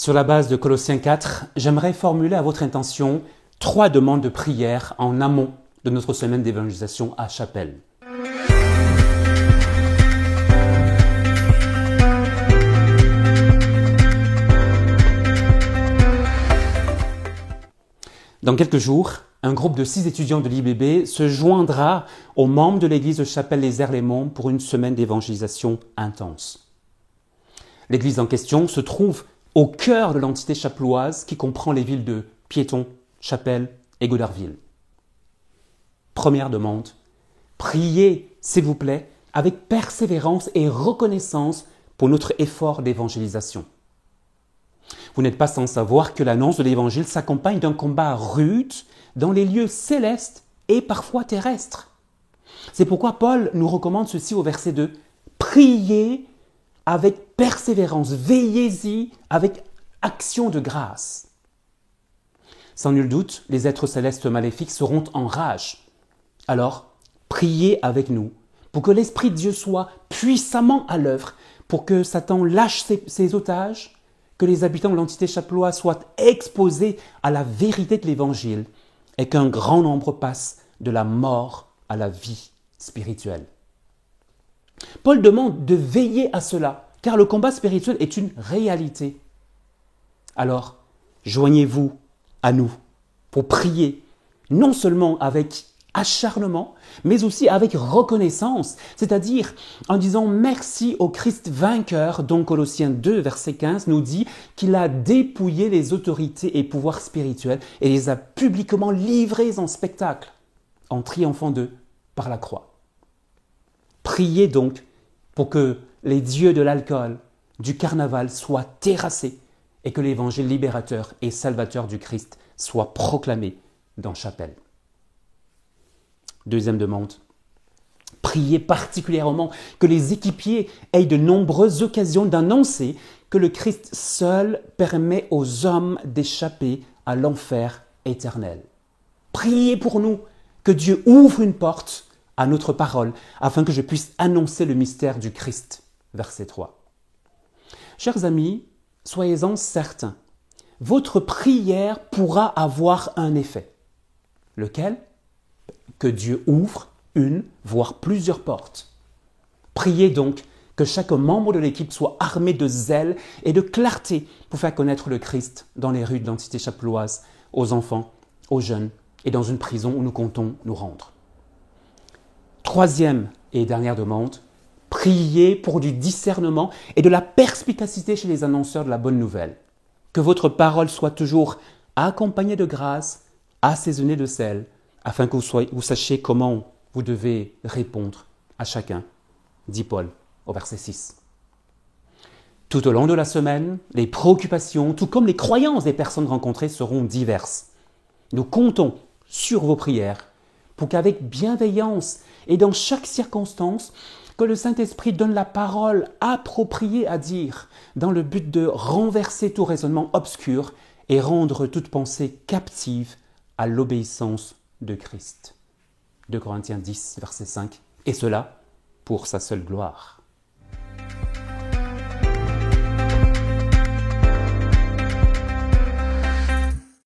Sur la base de Colossiens 4, j'aimerais formuler à votre intention 3 demandes de prière en amont de notre semaine d'évangélisation à Chapelle. Dans quelques jours, un groupe de 6 étudiants de l'IBB se joindra aux membres de l'église de Chapelle-les-Aires-les-Monts pour une semaine d'évangélisation intense. L'église en question se trouve au cœur de l'entité chapelloise qui comprend les villes de Piéton, Chapelle et Godarville. Première demande, priez, s'il vous plaît, avec persévérance et reconnaissance pour notre effort d'évangélisation. Vous n'êtes pas sans savoir que l'annonce de l'Évangile s'accompagne d'un combat rude dans les lieux célestes et parfois terrestres. C'est pourquoi Paul nous recommande ceci au verset 2. Priez avec persévérance, veillez-y avec action de grâce. Sans nul doute, les êtres célestes maléfiques seront en rage. Alors, priez avec nous pour que l'Esprit de Dieu soit puissamment à l'œuvre, pour que Satan lâche ses otages, que les habitants de l'entité chapelloise soient exposés à la vérité de l'Évangile et qu'un grand nombre passe de la mort à la vie spirituelle. Paul demande de veiller à cela, car le combat spirituel est une réalité. Alors, joignez-vous à nous pour prier, non seulement avec acharnement, mais aussi avec reconnaissance, c'est-à-dire en disant merci au Christ vainqueur, dont Colossiens 2, verset 15 nous dit qu'il a dépouillé les autorités et pouvoirs spirituels et les a publiquement livrés en spectacle, en triomphant d'eux par la croix. Priez donc pour que les dieux de l'alcool, du carnaval soient terrassés et que l'évangile libérateur et salvateur du Christ soit proclamé dans Chapelle. Deuxième demande, priez particulièrement que les équipiers aient de nombreuses occasions d'annoncer que le Christ seul permet aux hommes d'échapper à l'enfer éternel. Priez pour nous que Dieu ouvre une porte à notre parole afin que je puisse annoncer le mystère du Christ. Verset 3. Chers amis, soyez-en certains, votre prière pourra avoir un effet. Lequel ? Que Dieu ouvre une, voire plusieurs portes. Priez donc que chaque membre de l'équipe soit armé de zèle et de clarté pour faire connaître le Christ dans les rues de l'entité chapelloise, aux enfants, aux jeunes et dans une prison où nous comptons nous rendre. Troisième et dernière demande, priez pour du discernement et de la perspicacité chez les annonceurs de la bonne nouvelle. Que votre parole soit toujours accompagnée de grâce, assaisonnée de sel, afin que vous sachiez comment vous devez répondre à chacun, dit Paul au verset 6. Tout au long de la semaine, les préoccupations, tout comme les croyances des personnes rencontrées seront diverses. Nous comptons sur vos prières pour qu'avec bienveillance et dans chaque circonstance, que le Saint-Esprit donne la parole appropriée à dire dans le but de renverser tout raisonnement obscur et rendre toute pensée captive à l'obéissance de Christ. 2 Corinthiens 10, verset 5. Et cela pour sa seule gloire.